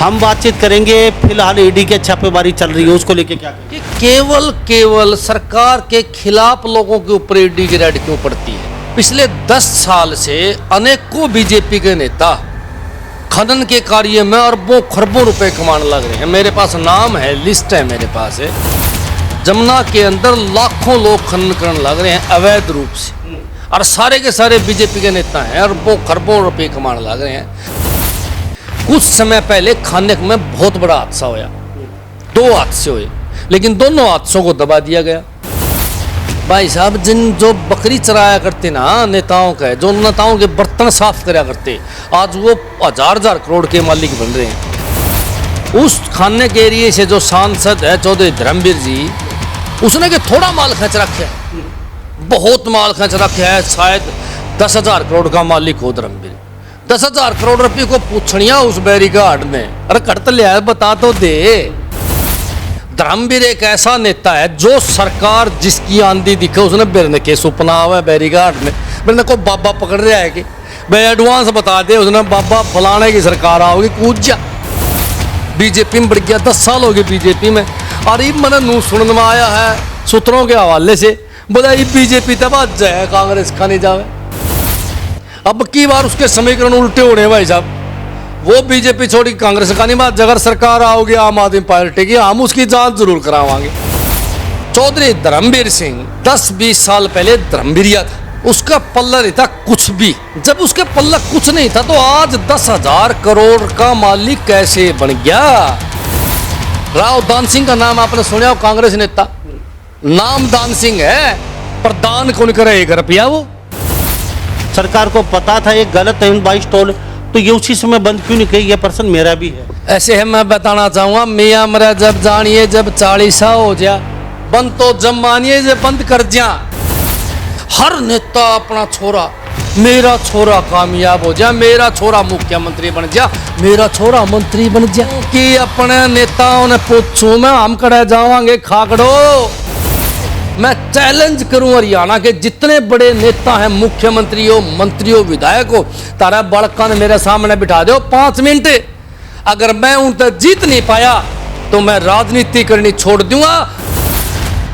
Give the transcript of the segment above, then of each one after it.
हम बातचीत करेंगे। फिलहाल ईडी के छापेमारी चल रही है, उसको लेके क्या कहेंगे? कि केवल सरकार के खिलाफ लोगों के ऊपर ईडी की रेड क्यों पड़ती है? पिछले 10 साल से अनेकों बीजेपी के नेता खनन के कार्य में अरबों खरबों रुपए कमाने लग रहे हैं। मेरे पास नाम है, लिस्ट है मेरे पास है। जमुना के अंदर लाखों लोग खनन करने लग रहे हैं अवैध रूप से, और सारे के सारे बीजेपी के नेता हैं, अरबों खरबों रुपए कमाने लग रहे हैं। कुछ समय पहले खाने में बहुत बड़ा हादसा हुआ, 2 हादसे हुए, लेकिन दोनों हादसों को दबा दिया गया। भाई साहब, जो बकरी चराया करते ना नेताओं के, जो नेताओं के बर्तन साफ करा करते, आज वो हजार करोड़ के मालिक बन रहे हैं। उस खाने के एरिए से जो सांसद है चौधरी धर्मवीर जी, उसने के थोड़ा माल खींच रखा है, बहुत माल खींच रखा है। शायद 10,000 करोड़ का मालिक हो धर्मवीर। 10,000 करोड़ रुपये को पूछनिया उस बैरिकाड में, अरे कट लिया, बता तो दे। धर्मवीर एक ऐसा नेता है जो सरकार जिसकी आंधी दिखे उसने बिरने के सुपना हुआ बैरिकाड में, बिरने को बाबा पकड़ रहा है कि भाई एडवांस बता दे, उसने बाबा फलाने की सरकार आओगी, कूद जा। बीजेपी में बढ़ गया, 10 साल हो गए बीजेपी में। और ये मैंने नू सुनने में आया है सूत्रों के हवाले से, बोला ये बीजेपी तब आज जाए, कांग्रेस का नहीं जावे। अब की बार उसके समीकरण उल्टे हो रहे हैं भाई साहब। वो बीजेपी छोड़ी कांग्रेस का नहीं बात, अगर सरकार आओगी आम आदमी पार्टी की, हम उसकी जांच जरूर करावांगे। चौधरी धर्मवीर सिंह 10-20 साल पहले धर्मवीरिया था, उसका पल्ला नहीं था कुछ भी। जब उसके पल्ला कुछ नहीं था तो आज 10,000 करोड़ का मालिक कैसे बन गया? राव दान सिंह का नाम आपने सुना हो, कांग्रेस नेता, नाम दान सिंह है, पर दान कौन करे 1 रुपया? वो सरकार को पता था ये गलत है 22 टोल, तो ये उसी समय बंद क्यों नहीं किया? ये प्रश्न मेरा भी है। ऐसे है, मैं बताना चाहूंगा, मियाँ मरा जब जानिए, जब 40 हो जा, बंद तो जब मानिए जब बंद कर जा। हर नेता अपना छोरा, मेरा छोरा कामयाब हो जा, मेरा छोरा मुख्यमंत्री बन जा, मेरा छोरा मंत्री बन जा। कि अपने नेताओं ने पूछू मैं, हम कड़े जावांगे खाकड़ो। मैं चैलेंज करूं हरियाणा के जितने बड़े नेता हैं, मुख्यमंत्री हो, मंत्री हो, विधायक हो, तारा बड़का ने मेरे सामने बिठा दो 5 मिनट, अगर मैं उन तक जीत नहीं पाया तो मैं राजनीति करनी छोड़ दूंगा।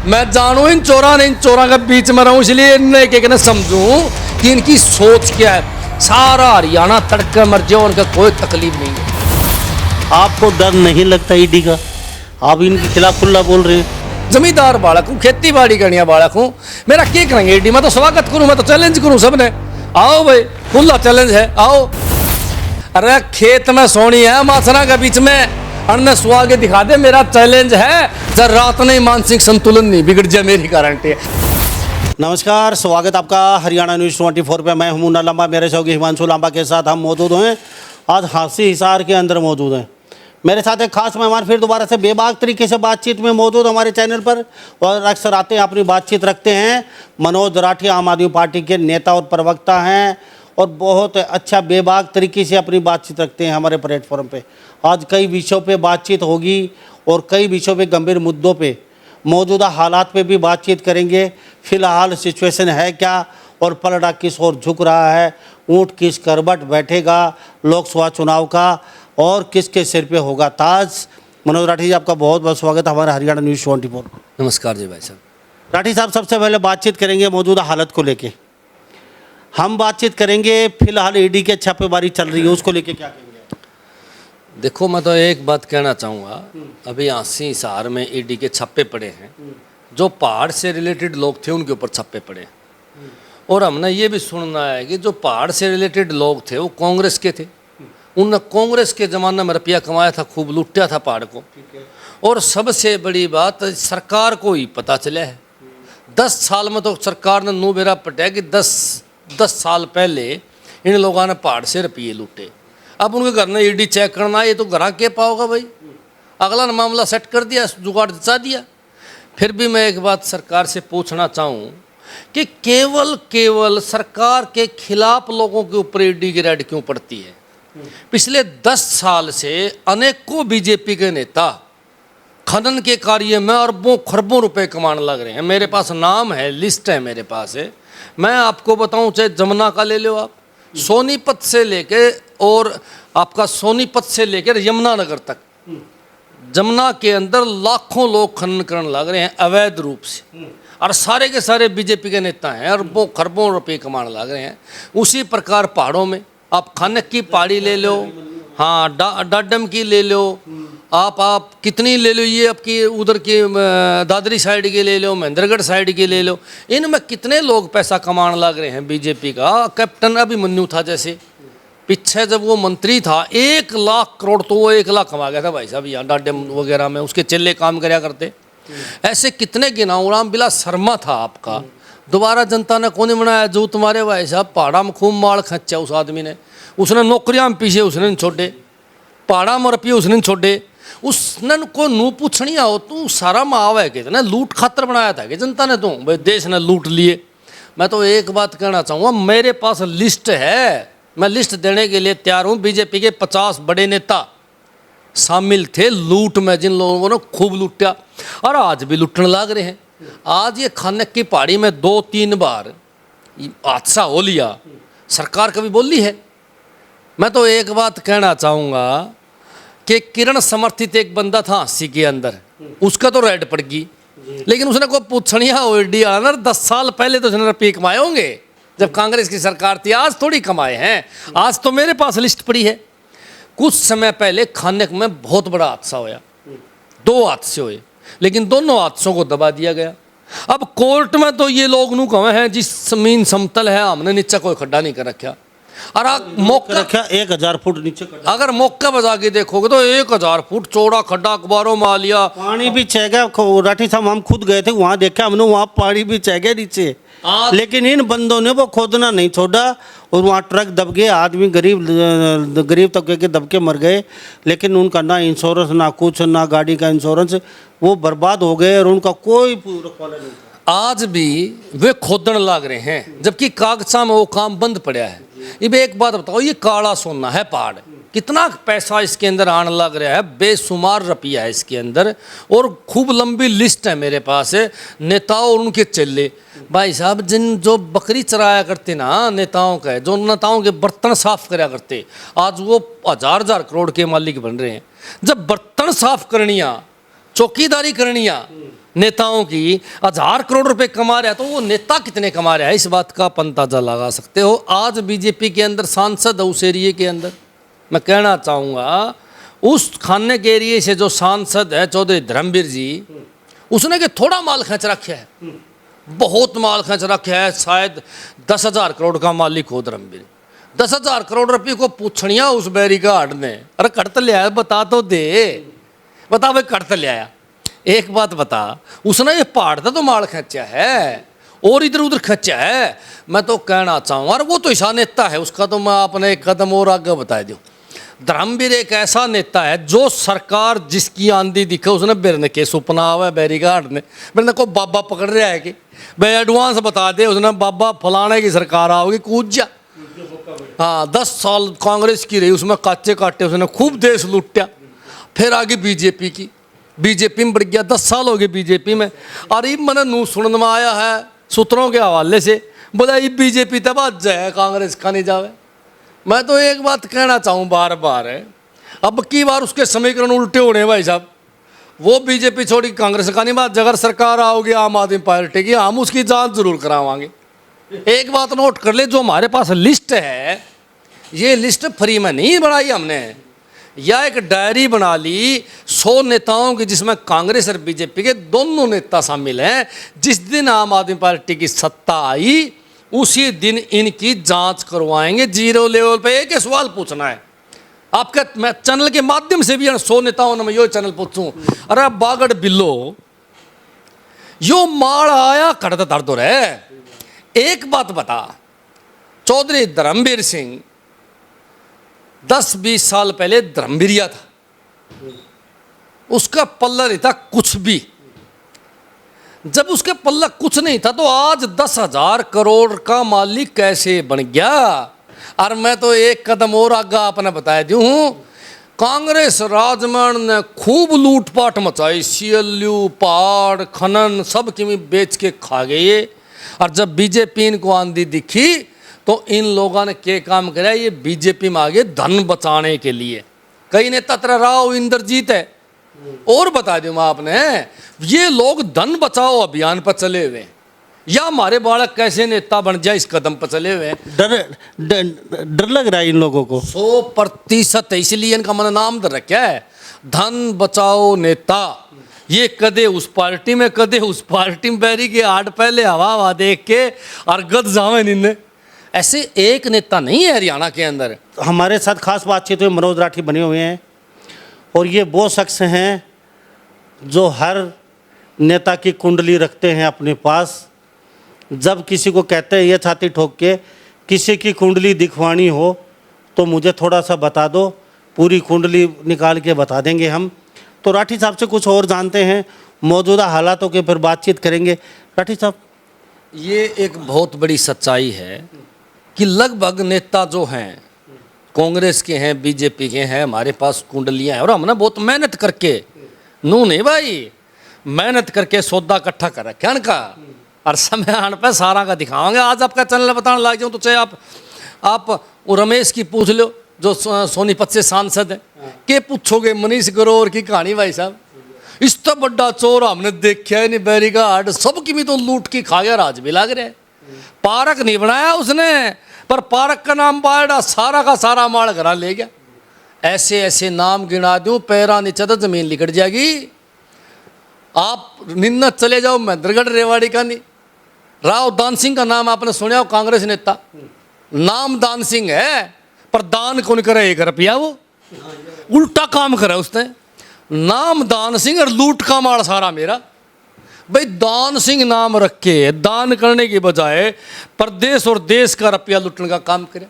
मैं जानू इन चोरा के बीच में रहूं, इसलिए एक ने समझूं कि इनकी सोच क्या है। सारा हरियाणा तड़के मर जाए, उनका कोई तकलीफ नहीं है। आपको डर नहीं लगता ईडी का? आप इनके खिलाफ खुला बोल रहे हैं। जमींदार बालक हूँ, खेती बाड़ी करनी बालक हूँ, मेरा क्या करेंगे ईडी? मैं तो स्वागत करूँ, मैं तो चैलेंज करूँ सबने, आओ भाई, खुला चैलेंज है, आओ। अरे खेत में सोनी है मासना के बीच में, अन्य सुहा के दिखा दे, मेरा चैलेंज है। जब रात नहीं मानसिक संतुलन नहीं बिगड़ जाए, मेरी गारंटी है। नमस्कार, स्वागत आपका हरियाणा न्यूज़ 24 पे। मैं हूं मुन्ना लांबा, मेरे सहयोगी हिमांशु लांबा के साथ हम मौजूद हैं। आज हांसी हिसार के अंदर मौजूद हैं। मेरे साथ एक खास मेहमान फिर दोबारा से बेबाक तरीके से बातचीत में मौजूद हमारे चैनल पर, और अक्सर आते हैं अपनी बातचीत रखते हैं। मनोज राठिया आम आदमी पार्टी के नेता और प्रवक्ता हैं, और बहुत अच्छा बेबाक तरीके से अपनी बातचीत रखते हैं हमारे प्लेटफॉर्म पे। आज कई विषयों पे बातचीत होगी, और कई विषयों पे, गंभीर मुद्दों पे, मौजूदा हालात पे भी बातचीत करेंगे। फ़िलहाल सिचुएशन है क्या, और पलड़ा किस ओर झुक रहा है, ऊँट किस करवट बैठेगा लोकसभा चुनाव का, और किसके सिर पे होगा ताज। मनोज राठी जी, आपका बहुत बहुत स्वागत है हमारे हरियाणा न्यूज़ 24। नमस्कार जी भाई साहब। राठी साहब, सबसे पहले बातचीत करेंगे मौजूदा हालत को लेके। हम बातचीत करेंगे, फिलहाल ईडी के छापेमारी चल रही है, उसको लेके क्या कहेंगे? देखो, मैं तो एक बात कहना चाहूँगा, अभी हांसी हिसार में ईडी के छापे पड़े हैं, जो पहाड़ से रिलेटेड लोग थे उनके ऊपर छापे पड़े, और हमने ये भी सुनना है कि जो पहाड़ से रिलेटेड लोग थे वो कांग्रेस के थे। उनने कांग्रेस के ज़माने में रुपया कमाया था, खूब लुटा था पहाड़ को। और सबसे बड़ी बात सरकार को ही पता चला है। 10 साल में तो सरकार ने नू बेरा पटा कि 10 साल पहले इन लोगों ने पहाड़ से रुपये लूटे। अब उनके घर ने ईडी चेक करना, ये तो घर के पाओगा भाई, अगला ने मामला सेट कर दिया, जुगाड़ जचा दिया। फिर भी मैं एक बात सरकार से पूछना चाहूँ कि केवल सरकार के खिलाफ लोगों के ऊपर ईडी की रेड क्यों पड़ती है? पिछले 10 साल से अनेकों बीजेपी के नेता खनन के कार्य में अरबों खरबों रुपए कमाने लग रहे हैं। मेरे पास नाम है, लिस्ट है मेरे पास है। मैं आपको बताऊं, चाहे जमुना का ले लो आप, सोनीपत से लेके और आपका सोनीपत से लेकर यमुनानगर तक, जमुना के अंदर लाखों लोग खनन करने लग रहे हैं अवैध रूप से, और सारे के सारे बीजेपी के नेता हैं, अरबों खरबों रुपए कमाने लग रहे हैं। उसी प्रकार पहाड़ों में आप खानक की पहाड़ी ले लो, हाँ डाडम की ले लो, आप कितनी ले लो, ये आपकी उधर की दादरी साइड की ले लो, महेंद्रगढ़ साइड की ले लो, इनमें कितने लोग पैसा कमाने लग रहे हैं बीजेपी का। कैप्टन अभिमन्यु था जैसे, पीछे जब वो मंत्री था 1 लाख करोड़ तो वो 1 लाख कमा गया था भाई साहब, यहाँ डाडम वगैरह में उसके चेले काम कराया करते। ऐसे कितने गिनाऊं, रामविलास शर्मा था आपका, दोबारा जनता ने कौन बनाया, जो तुम्हारे भाई साहब पहाड़ा में खूब माल खर्चा उस आदमी ने, उसने नौकरियां में पीछे उसने नहीं छोड़े, पहाड़ा में रुपये उसने नहीं छोड़े, उसने को नू पूछनी आओ तू सारा माव है कितना लूट खातर बनाया था कि जनता ने, तू भाई देश ने लूट लिए। मैं तो एक बात कहना चाहूँगा, मेरे पास लिस्ट है, मैं लिस्ट देने के लिए तैयार हूँ। बीजेपी के 50 बड़े नेता शामिल थे लूट में, जिन लोगों ने खूब लूटा और आज भी लूटने लग रहे हैं। आज ये खानक की पहाड़ी में 2-3 बार हादसा हो लिया, सरकार कभी बोली है। मैं तो एक बात कहना चाहूँगा कि किरण समर्थित एक बंदा था 80 के अंदर, उसका तो रेड पड़ गई, लेकिन उसने को पूछनिया ओडी आनर 10 साल पहले तो उसने रुपये कमाए होंगे जब कांग्रेस की सरकार थी, आज थोड़ी कमाए हैं। आज तो मेरे पास लिस्ट पड़ी है। कुछ समय पहले खानक में बहुत बड़ा हादसा होया, 2 हादसे हुए, लेकिन दोनों हादसों को दबा दिया गया। अब कोर्ट में तो ये लोग नू कहे हैं जिस जमीन समतल है हमने नीचे कोई खड्डा नहीं कर रखा, और मौका रखा 1000 फुट नीचे अगर मौका बजा के देखोगे तो 1000 फुट चौड़ा खड्डा अखबारों में आ लिया। पानी भी चेगा, राठी साहब हम खुद गए थे वहाँ, देखा हमने वहाँ पानी भी चेगा नीचे, लेकिन इन बंदों ने वो खोदना नहीं छोड़ा और वहाँ ट्रक दब गए, आदमी गरीब तबके के दब के मर गए, लेकिन उनका ना इंश्योरेंस ना कुछ, ना गाड़ी का इंश्योरेंस, वो बर्बाद हो गए और उनका कोई रखवाला नहीं था। आज भी वे खोदने लग रहे हैं जबकि कागजा में वो काम बंद पड़ा है। अब एक बात बताओ, ये काला सोना है पहाड़, कितना पैसा इसके अंदर आने लग रहा है, बेशुमार रुपया है इसके अंदर, और खूब लंबी लिस्ट है मेरे पास है नेताओं और उनके चेले। भाई साहब जिन जो बकरी चराया करते ना नेताओं का, जो नेताओं के बर्तन साफ कराया करते, आज वो 1000 करोड़ के मालिक बन रहे हैं। जब बर्तन साफ करनिया, चौकीदारी करनिया नेताओं की 1000 करोड़ रुपए कमा रहा है, तो वो नेता कितने कमा रहा है इस बात का अंदाजा लगा सकते हो। आज बीजेपी के अंदर सांसद है उस एरिए के अंदर, मैं कहना चाहूँगा उस खाने के एरिए से जो सांसद है चौधरी धर्मवीर जी, उसने के थोड़ा माल खींच रखा है, बहुत माल खींच रखा है, शायद 10,000 करोड़ का मालिक हो धर्मवीर। 10,000 करोड़ रुपये को पूछनिया उस बैरिकाड ने, अरे कट ले आया, बता तो दे, बता भाई कट ले आया। एक बात बता, उसने ये पहाड़ था तो माल खींचा है और इधर उधर खींचा है। मैं तो कहना चाहूँगा, और वो तो ऐसा नेता है, उसका तो मैं अपने एक कदम और आगे बता दूँ। धर्मवीर एक ऐसा नेता है जो सरकार जिसकी आंधी दिखे उसने बिरने के सुपना हुआ है, बैरिकाड ने बिरने को बाबा पकड़ रहा है कि भाई एडवांस बता दे, उसने बाबा फलाने की सरकार आओगी कूद जा। हाँ 10 साल कांग्रेस की रही, उसमें काटे काटे उसने खूब देश लूटा। फिर आगे बीजेपी की, बीजेपी में बढ़ गया, 10 साल हो गए बीजेपी में। और ये मैंने नू सुनने में आया है सूत्रों के हवाले से, बोला ये बीजेपी तब आज जाए कांग्रेस का नहीं जावे। मैं तो एक बात कहना चाहूँ बार बार है, अब की बार उसके समीकरण उल्टे होने भाई साहब। वो बीजेपी छोड़ी कांग्रेस का नहीं बात, अगर सरकार आओगी आम आदमी पार्टी की, हम उसकी जांच जरूर करावांगे। एक बात नोट कर ले, जो हमारे पास लिस्ट है, ये लिस्ट फ्री में नहीं बनाई हमने, या एक डायरी बना ली 100 नेताओं की, जिसमें कांग्रेस और बीजेपी के दोनों नेता शामिल हैं। जिस दिन आम आदमी पार्टी की सत्ता आई उसी दिन इनकी जांच करवाएंगे। 0 लेवल पे एक सवाल पूछना है आपके, मैं चैनल के माध्यम से भी 100 नेताओं ने मैं यो चैनल पूछूं, अरे बागड़ बिल्लो यो माल आया कड़ता दर्द हो रहा है। एक बात बता, चौधरी धर्मवीर सिंह 10-20 साल पहले धर्मवीरिया था, उसका पल्ला नहीं था कुछ भी। जब उसके पल्ला कुछ नहीं था तो आज 10,000 करोड़ का मालिक कैसे बन गया। और मैं तो एक कदम और आगे आपने बताया दूं, कांग्रेस राजमन ने खूब लूटपाट मचाई, CLU पहाड़ खनन सब की बेच के खा गए। और जब बीजेपी इनको आंधी दिखी तो इन लोगों ने क्या काम करा, ये बीजेपी में आगे धन बचाने के लिए। कई नेता तरह राव इंद्रजीत है, और बता दूं मैं आपने, ये लोग धन बचाओ अभियान पर चले हुए हैं, या हमारे बालक कैसे नेता बन जाए इस कदम पर चले हुए हैं। डर लग रहा है इन लोगों को 100%। इसलिए इनका मन नाम दे रखा है धन बचाओ नेता। ये कदे उस पार्टी में कदे उस पार्टी में बैरी के आड़ पहले हवा हवा देख के और गद जावे निन्ने। ऐसे एक नेता नहीं है हरियाणा के अंदर। हमारे साथ खास बातचीत हुई, मनोज राठी बने हुए हैं, और ये वो शख्स हैं जो हर नेता की कुंडली रखते हैं अपने पास। जब किसी को कहते हैं ये छाती ठोक के किसी की कुंडली दिखवानी हो तो मुझे थोड़ा सा बता दो, पूरी कुंडली निकाल के बता देंगे हम। तो राठी साहब से कुछ और जानते हैं, मौजूदा हालातों के फिर बातचीत करेंगे। राठी साहब, ये एक बहुत बड़ी सच्चाई है कि लगभग नेता जो हैं, कांग्रेस के हैं, बीजेपी के हैं, हमारे पास कुंडलियां हैं, और हमने बहुत मेहनत करके, नू नहीं भाई, मेहनत करके सौदा इकट्ठा कर रखा है इनका, और समय आने पर सारा का दिखावांगे। आज आपका चैनल बताने लग जाऊँ तो चाहे आप वो रमेश की पूछ लो जो सोनीपत से सांसद है, के पूछोगे मनीष ग्रोवर की कहानी भाई साहब, इस तो बड़ा चोर हमने देखा है नहीं, बैरी का हार्ड सबकी भी तो लूट की खा गया, राज भी लग रहा है। पार्क नहीं बनाया उसने, पर पार्क का नाम बाड़ा सारा का सारा माल घरा ले गया। ऐसे ऐसे नाम गिना दूं, पैरा नीचे तो जमीन लिकट जाएगी। आप निन्नत चले जाओ महेंद्रगढ़ रेवाड़ी का, नहीं राव दान सिंह का नाम आपने सुना हो, कांग्रेस नेता, नाम दान सिंह है पर दान कौन करे 1 रुपया, वो उल्टा काम करे उसने। नाम दान सिंह और लूट का माल सारा मेरा। भाई दान सिंह नाम रख के दान करने की बजाय प्रदेश और देश का रुपया लूटने का काम करे।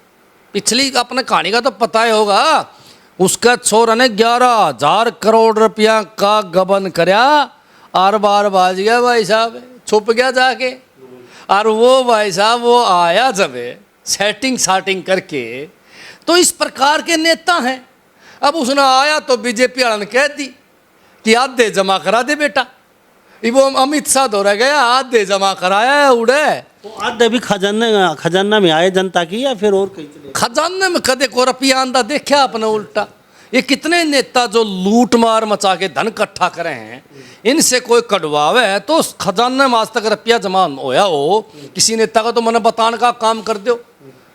पिछली अपने कहानी का तो पता ही होगा, उसका छोरा ने 11,000 करोड़ रुपया का गबन करया, और बार बाज गया भाई साहब, छुप गया जाके। और वो भाई साहब वो आया जब सेटिंग साटिंग करके, तो इस प्रकार के नेता हैं। अब उसने आया तो बीजेपी वाला ने कह दी कि आधे जमा करा दे बेटा, वो अमित शाह दौरा गया, आधे जमा कराया है उड़े। तो आधे भी खजाना में आए जनता की, या फिर और कहीं खजाने में कदे को रुपया आंदा देखा अपने उल्टा। ये कितने नेता जो लूट मार मचा के धन इकट्ठा करे हैं, इनसे कोई कटवावे है तो खजाने में आज तक रुपया जमा होया हो किसी नेता का, तो मैंने बताने का काम कर दो।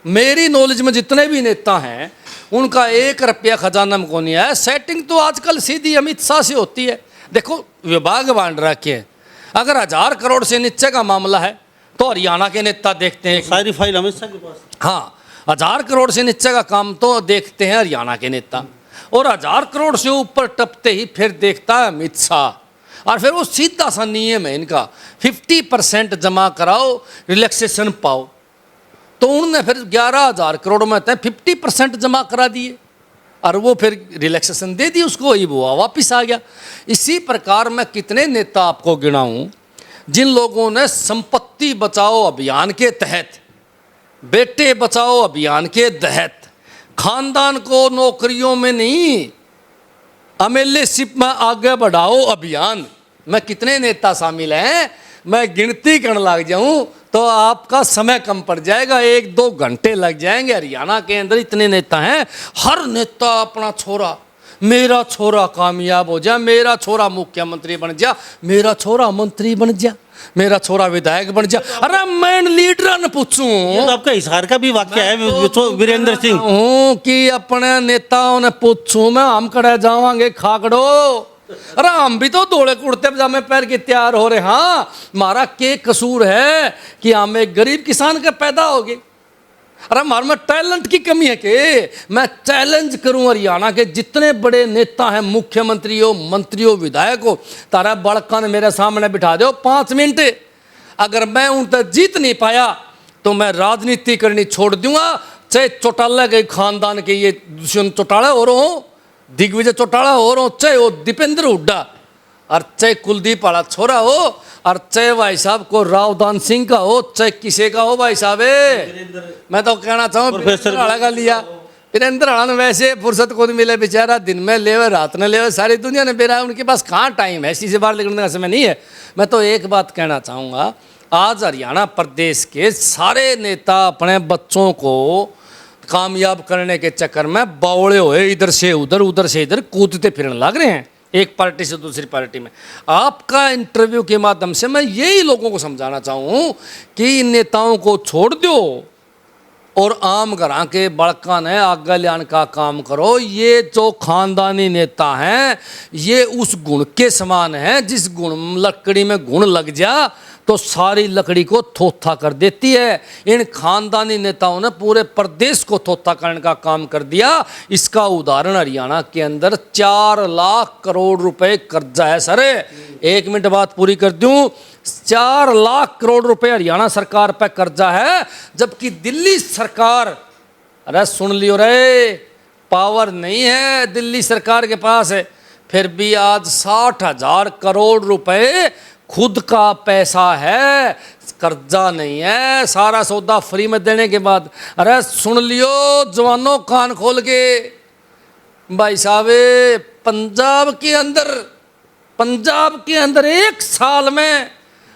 मेरी नॉलेज में जितने भी नेता हैं उनका 1 रुपया खजाना में को नहीं आया। सेटिंग तो आजकल सीधी अमित शाह से होती है। देखो विभाग बांट रखे हैं, अगर 1000 करोड़ से नीचे का मामला है तो हरियाणा के नेता देखते हैं, सारी फाइल अमित शाह के पास। हाँ, 1000 करोड़ से नीचे का काम तो देखते हैं हरियाणा के नेता, और 1000 करोड़ से ऊपर टपते ही फिर देखता है अमित शाह। और फिर वो सीधा सा नियम है इनका, 50% जमा कराओ रिलैक्सेशन पाओ। तो उन्होंने फिर 11,000 करोड़ में 50% जमा करा दिए, और वो फिर रिलैक्सेशन दे दी उसको, ही वो वापिस आ गया। इसी प्रकार मैं कितने नेता आपको गिनाऊं जिन लोगों ने संपत्ति बचाओ अभियान के तहत, बेटे बचाओ अभियान के तहत, खानदान को नौकरियों में नहीं एमएलएशिप में आगे बढ़ाओ अभियान में कितने नेता शामिल हैं, मैं गिनती करने लग जाऊं तो आपका समय कम पड़ जाएगा, 1-2 घंटे लग जाएंगे। हरियाणा के अंदर इतने नेता हैं, हर नेता अपना छोरा, मेरा छोरा कामयाब हो जा, मेरा छोरा मुख्यमंत्री बन जा, मेरा छोरा मंत्री बन जा, मेरा छोरा विधायक बन जा। अरे मैं लीडर न पूछूं, तो आपका हिसार का भी वाक्य है वीरेंद्र सिंह हूं कि अपने नेताओं ने पूछूं मैं, हम कड़े जावांगे खाकड़ो, अरे हम भी तो दौड़े कुर्ते पजामे पहन के तैयार हो रहे। हाँ, हमारा के कसूर है कि हम एक गरीब किसान के पैदा हो गए? अरे हमारे में टैलेंट की कमी है कि मैं चैलेंज करूं हरियाणा के जितने बड़े नेता हैं, मुख्यमंत्री हो, मंत्री हो, विधायक हो, तारा बड़का ने मेरे सामने बिठा दो 5 मिनट, अगर मैं उन तक जीत नहीं पाया तो मैं राजनीति करनी छोड़ दूंगा। चाहे चौटाला के खानदान के ये दुष्यंत चौटाला हो रहा हो, दिग्विजय चौटाला हो रहा हो, चाहे वो दीपेंद्र हुड्डा, और चाहे कुलदीप वाला छोरा हो, और चाहे भाई साहब को राव दान सिंह का हो, चाहे किसी का हो भाई साहब। मैं तो कहना चाहूँ वीरेंद्र का लिया, वीरेंद्र ने वैसे फुर्सत को नहीं मिले बेचारा, दिन में लेवे रात में लेवे, सारी दुनिया ने बेरा, उनके पास कहाँ टाइम है, इसी से बाहर निकलने का समय नहीं है। मैं तो एक बात कहना चाहूँगा, आज हरियाणा प्रदेश के सारे नेता अपने बच्चों को कामयाब करने के चक्कर में बावड़े हुए इधर से उधर से इधर कूदते फिरने लग रहे हैं, एक पार्टी से दूसरी पार्टी में। आपका इंटरव्यू के माध्यम से मैं यही लोगों को समझाना चाहूँ कि इन नेताओं को छोड़ दो और आम घरां के बड़का ने आगे लाने का काम करो। ये जो खानदानी नेता हैं ये उस गुण के समान हैं, जिस गुण लकड़ी में गुण लग जा तो सारी लकड़ी को थोथा कर देती है। इन खानदानी नेताओं ने पूरे प्रदेश को थोथा करने का काम कर दिया। इसका उदाहरण हरियाणा के अंदर 4 लाख करोड़ रुपए कर्जा है सर। 1 मिनट बात पूरी कर दूं, 4 लाख करोड़ रुपए हरियाणा सरकार पे कर्जा है, जबकि दिल्ली सरकार, अरे सुन लियो रे, पावर नहीं है दिल्ली सरकार के पास है, फिर भी आज 60,000 करोड़ रुपए खुद का पैसा है, कर्जा नहीं है, सारा सौदा फ्री में देने के बाद। अरे सुन लियो जवानों, कान खोल के, भाई साहब पंजाब के अंदर 1 साल में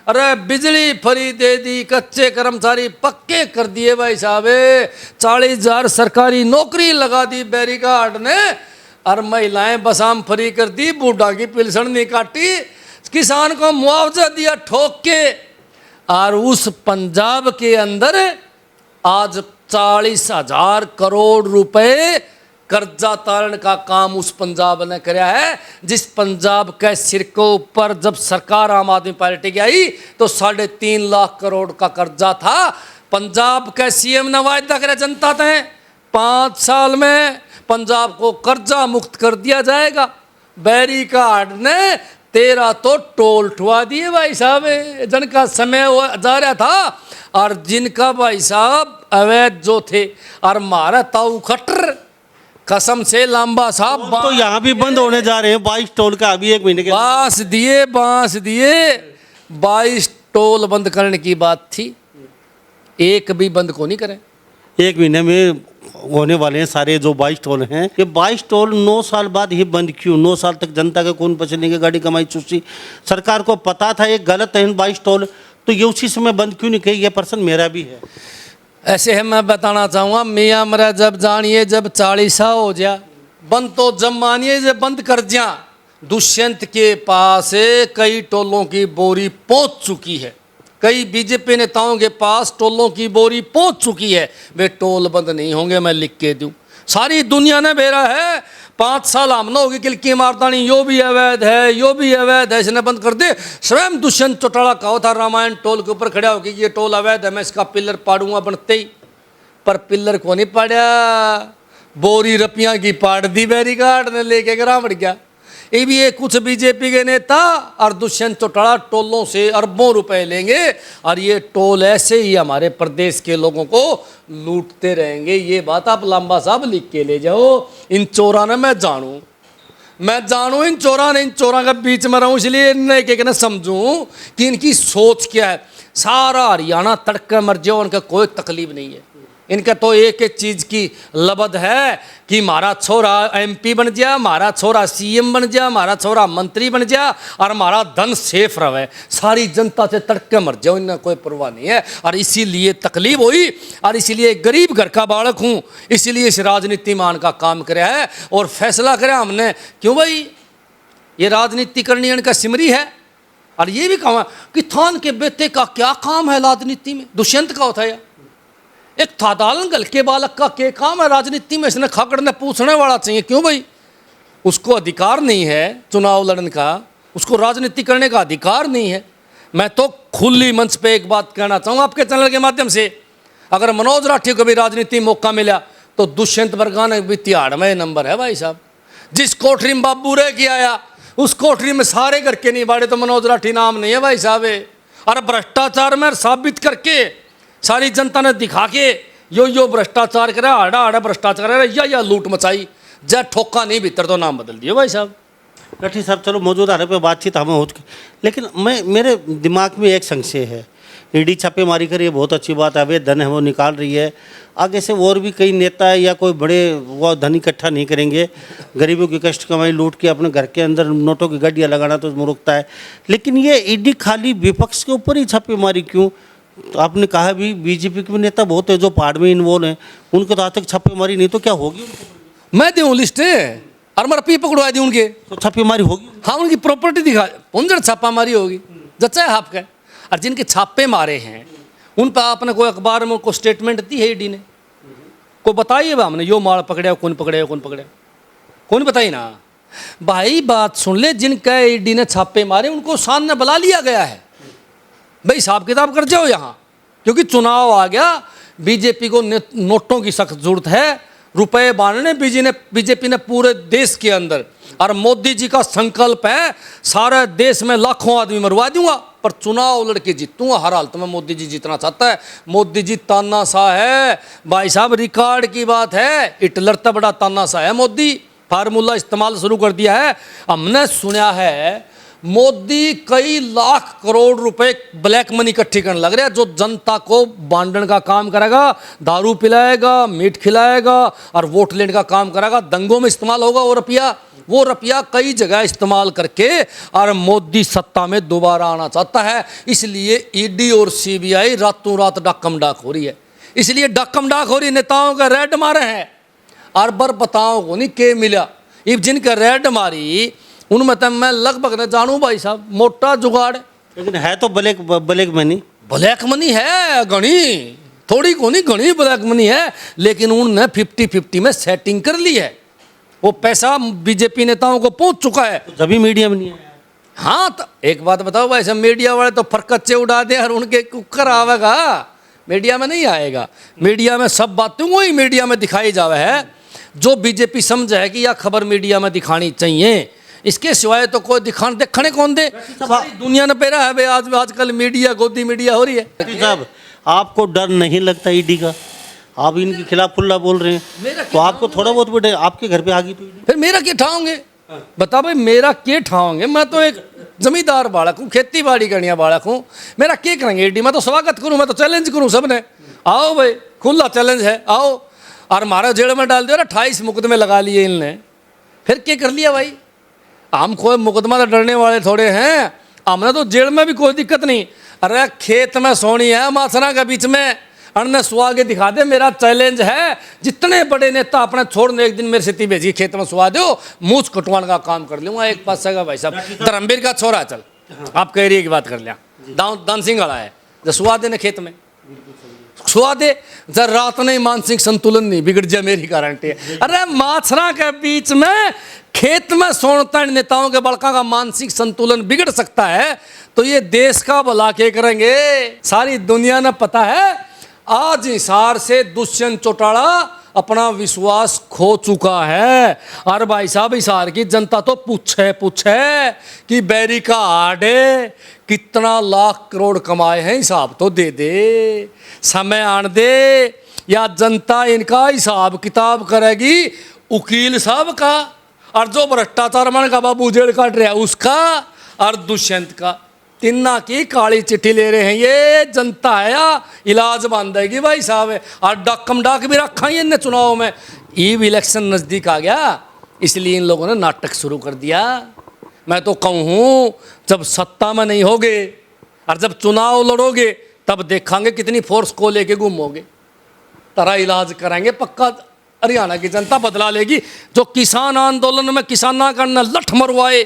अरे बिजली फ्री दे दी, कच्चे कर्मचारी पक्के कर दिए भाई साहब, 40,000 सरकारी नौकरी लगा दी बैरिकार्ड ने, और महिलाएं बसाम फ्री कर दी, बूढ़ा की पेंशन नहीं काटी, किसान को मुआवजा दिया ठोक के। और उस पंजाब के अंदर आज 40,000 करोड़ रुपए कर्जा तारण का काम उस पंजाब ने कराया है, जिस पंजाब के सिर के ऊपर जब सरकार आम आदमी पार्टी की आई तो 3.5 लाख करोड़ का कर्जा था। पंजाब के सीएम ने वायदा करा जनता से 5 साल में पंजाब को कर्जा मुक्त कर दिया जाएगा। बैरिकार्ड ने 13 तो टोल ठुआ दिए भाई साहब, जिनका समय जा रहा था, और जिनका भाई साहब अवैध जो थे, और मारा ताऊ खटर कसम से लांबा साहब तो यहाँ भी बंद होने जा रहे हैं 22 टोल का, अभी 1 महीने के बांस दिए 22 टोल बंद करने की बात थी, एक भी बंद को नहीं करें। 1 महीने में होने वाले हैं सारे जो 22 टोल हैं। ये 22 टोल 9 साल बाद ही बंद क्यों? 9 साल तक जनता के खून पसीने की गाड़ी कमाई चूसी, सरकार को पता था ये गलत है 22 टोल, तो ये उसी समय बंद क्यों नहीं किया? ये प्रश्न मेरा भी है। ऐसे है, मैं बताना चाहूँगा, मियाँ मरा जब जानिए जब 40 हो जा, बंद तो जब मानिए जब बंद कर जा। दुष्यंत के पास कई टोलों की बोरी पहुँच चुकी है, कई बीजेपी नेताओं के पास टोलों की बोरी पहुंच चुकी है, वे टोल बंद नहीं होंगे, मैं लिख के दूं। सारी दुनिया ने बेरा है, 5 साल हमने होगी किलकी मारतानी, यो भी अवैध है, यो भी अवैध है, इसने बंद कर दे। स्वयं दुष्यंत चौटाला कहा था रामायण टोल के ऊपर खड़ा होगी ये टोल अवैध है, मैं इसका पिलर पाड़ूंगा बनते ही, पर पिलर को नहीं पाड़ा, बोरी रुपया की पाड़ दी बैरिकार्ड ने लेके गिरा बढ़ गया। ये भी एक कुछ बीजेपी के नेता और दुष्यंत चौटाला टोलों से अरबों रुपए लेंगे, और ये टोल ऐसे ही हमारे प्रदेश के लोगों को लूटते रहेंगे। ये बात आप लांबा साहब लिख के ले जाओ। इन चोरा ने मैं जानूं इन चोरा के बीच में रहूं, इसलिए एक ने समझूं कि इनकी सोच क्या है। सारा हरियाणा तड़के मर जाओ, उनका कोई तकलीफ नहीं है। इनका तो एक एक चीज की लबद है कि हमारा छोरा एमपी बन जा, हमारा छोरा सीएम बन जा, हमारा छोरा मंत्री बन जा, और हमारा धन सेफ रहे, सारी जनता से तड़के मर जाओ, इन्हें कोई परवाह नहीं है। और इसीलिए तकलीफ हुई, और इसीलिए गरीब घर का बालक हूँ, इसीलिए इस राजनीति मान का काम कराया है और फैसला कराया हमने। क्यों भाई, ये राजनीति करनी इनका सिमरी है। और ये भी कहा कि थान के बेटे का क्या काम है राजनीति में, दुष्यंत का होता है। एक थादालन गल के बालक का क्या काम है राजनीति में, इसने खाकड़ ने पूछने वाला चाहिए। क्यों भाई, उसको अधिकार नहीं है चुनाव लड़ने का, उसको राजनीति करने का अधिकार नहीं है। मैं तो खुली मंच पे एक बात कहना चाहूँगा आपके चैनल के माध्यम से, अगर मनोज राठी को भी राजनीति मौका मिला तो दुष्यंत बरगाना भी 93 नंबर है भाई साहब। जिस कोठरी में बाबू रह के आया उस कोठरी में सारे घर के नहीं बाड़े, तो मनोज राठी नाम नहीं है भाई साहब। और भ्रष्टाचार में साबित करके सारी जनता ने दिखा के यो भ्रष्टाचार करा, आड़ा भ्रष्टाचार करा, या लूट मचाई, जब ठोका नहीं भीतर तो नाम बदल दिया भाई साहब। राठी साहब, चलो मौजूदा पे बातचीत हमें हो चुकी, लेकिन मेरे दिमाग में एक संशय है ईडी छापेमारी कर, ये बहुत अच्छी बात है, अवैध धन है वो निकाल रही है। आगे से और भी कई नेता या कोई बड़े वो धन इकट्ठा नहीं करेंगे। गरीबों की कष्ट कमाई लूट के अपने घर के अंदर नोटों की गड्डियाँ लगाना तो मूर्खता है। लेकिन ये ईडी खाली विपक्ष के ऊपर ही छापेमारी क्यों? तो आपने कहा भी बीजेपी के नेता बहुत है जो पहाड़ में इन्वॉल्व हैं, उनको तो आज तक छापेमारी नहीं, तो क्या होगी? मैं दूँ लिस्ट और मेरा पी पकड़वा दी उनके, तो छापेमारी होगी। हाँ उनकी प्रॉपर्टी दिखा, उनजड़ छापामारी होगी जच्चा है आपका। और जिनके छापे मारे हैं उन पर आपने कोई अखबार में कोई स्टेटमेंट दी है ईडी ने? को बताइए बा हमने यो माल पकड़ा, कौन पकड़े, कौन पकड़े, कौन बताइए ना भाई। बात सुन ले, जिनका ईडी ने छापे मारे उनको सामने बुला लिया गया है, भाई हिसाब किताब कर जाओ यहाँ, क्योंकि चुनाव आ गया। बीजेपी को नोटों की सख्त जरूरत है, रुपए बांटने बीजेपी ने पूरे देश के अंदर, और मोदी जी का संकल्प है सारे देश में लाखों आदमी मरवा दूंगा पर चुनाव लड़के जीतूंगा हर हालत में। मोदी जी जीतना चाहता है। मोदी जी तानाशाह है भाई साहब, रिकॉर्ड की बात है, हिटलर तक बड़ा तानाशाह है मोदी। फार्मूला इस्तेमाल शुरू कर दिया है। हमने सुना है मोदी कई लाख करोड़ रुपए ब्लैक मनी इकट्ठी करने लग रहा है, जो जनता को बांटने का काम करेगा, दारू पिलाएगा, मीट खिलाएगा और वोट लेने का काम करेगा। दंगों में इस्तेमाल होगा वो रुपया कई जगह इस्तेमाल करके, और मोदी सत्ता में दोबारा आना चाहता है। इसलिए ईडी और सीबीआई रातों रात डाकम डाक हो रही है। इसलिए डाकम डाक हो रही है, नेताओं का रेड मारे हैं और बर बताओ को नहीं के मिला। इब जिनका रेड मारी उनमें तो मैं लगभग न जानूं भाई साहब, मोटा जुगाड़। लेकिन है तो ब्लैक मनी है, घनी थोड़ी को नहीं, घनी ब्लैक मनी है। लेकिन उनने 50-50 में सेटिंग कर ली है। वो पैसा बीजेपी नेताओं को पहुंच चुका है, तो जब मीडिया में नहीं है। हाँ तो एक बात बताओ भाई साहब, मीडिया वाले तो फरकच्चे उड़ा दे और उनके कुकर आवेगा, मीडिया में नहीं आएगा। मीडिया में सब बातें वही मीडिया में दिखाई जावे है जो बीजेपी समझे है कि यह खबर मीडिया में दिखानी चाहिए। इसके सिवाय तो कोई देखने कौन दे? सारी दुनिया ने पैरा है भाई। आजकल मीडिया गोदी मीडिया हो रही है। साहब आपको डर नहीं लगता ईडी का? आप इनके खिलाफ खुला बोल रहे हैं तो आपको थोड़ा बहुत भी आपके घर पे आ गई तो फिर मेरा क्या ठाओगे? बता भाई, मेरा क्या ठाओगे? मैं तो एक जमींदार बालक हूँ, खेती बाड़ी करने बालक हूँ, मेरा क्या करेंगे ईडी? मैं तो स्वागत करूँ, मैं तो चैलेंज करूँ सबने, आओ भाई खुला चैलेंज है, आओ। और हमारा जेल में डाल दिया, 28 मुकदमे लगा लिए इनने, फिर क्या कर लिया भाई? हम कोई मुकदमा तो डरने वाले थोड़े हैं, हमने तो जेल में भी कोई दिक्कत नहीं। अरे खेत में सोनी है माथना के बीच में, अन्न सुहा के दिखा दे, मेरा चैलेंज है। जितने बड़े नेता अपने छोड़ने एक दिन मेरे से भेजी खेत में सुहा दो, मूछ कटवाने का काम कर लूंगा। एक पास का भाई साहब धर्मवीर का छोरा, चल आप कह रही है की बात कर लिया, दान सिंह वाला है, जो सुहा देने खेत में सुहा दे, जब रात नहीं मानसिक संतुलन नहीं बिगड़ जाए, मेरी गारंटी है। अरे माछरा के बीच में खेत में सोनता नेताओं के बड़का का मानसिक संतुलन बिगड़ सकता है, तो ये देश का भला क्या करेंगे? सारी दुनिया ने पता है आज हिसार से दुष्यंत चौटाला अपना विश्वास खो चुका है। और भाई साहब हिसार की जनता तो पूछे कि बैरी का आड़े कितना लाख करोड़ कमाए हैं, हिसाब तो दे दे, समय आन दे, या जनता इनका हिसाब किताब करेगी वकील साहब का, और जो भ्रष्टाचार मन का बाबू जेल काट रहा है उसका, और दुष्यंत का। तिन्ना की काली चिट्ठी ले रहे हैं ये जनता है, या इलाज बांधेगी भाई साहब। और डाकम डाक भी रखा ही इनने चुनाव में। ईब इलेक्शन नज़दीक आ गया, इसलिए इन लोगों ने नाटक शुरू कर दिया। मैं तो कहूँ जब सत्ता में नहीं होगे और जब चुनाव लड़ोगे तब देखांगे कितनी फोर्स को लेके घूमोगे। तेरा इलाज कराएंगे पक्का, हरियाणा की जनता बदला लेगी। जो किसान आंदोलन में किसाना करना लठ मरवाए,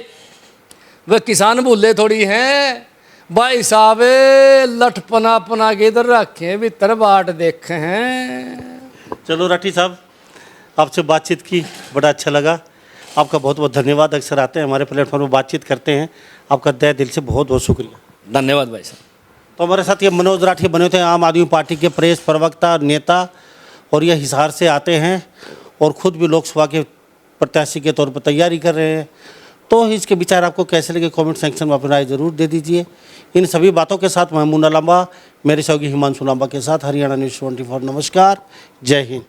वे किसान भूले थोड़ी हैं भाई साहब। लठ पना के इधर रखे भीतर बाट देखे हैं। चलो राठी साहब, आपसे बातचीत की बड़ा अच्छा लगा, आपका बहुत बहुत धन्यवाद। अक्सर आते हैं हमारे प्लेटफॉर्म पर बातचीत करते हैं, आपका तहे दिल से बहुत बहुत शुक्रिया। धन्यवाद भाई साहब। तो हमारे साथ ये मनोज राठी बने थे, आम आदमी पार्टी के प्रेस प्रवक्ता नेता, और ये हिसार से आते हैं और ख़ुद भी लोकसभा के प्रत्याशी के तौर पर तैयारी कर रहे हैं। तो इसके विचार आपको कैसे लगे कमेंट सेक्शन में अपनी राय ज़रूर दे दीजिए। इन सभी बातों के साथ मैं मुन्ना लांबा, मेरे सहयोगी हिमांशु लांबा के साथ हरियाणा न्यूज़ 24। नमस्कार, जय हिंद।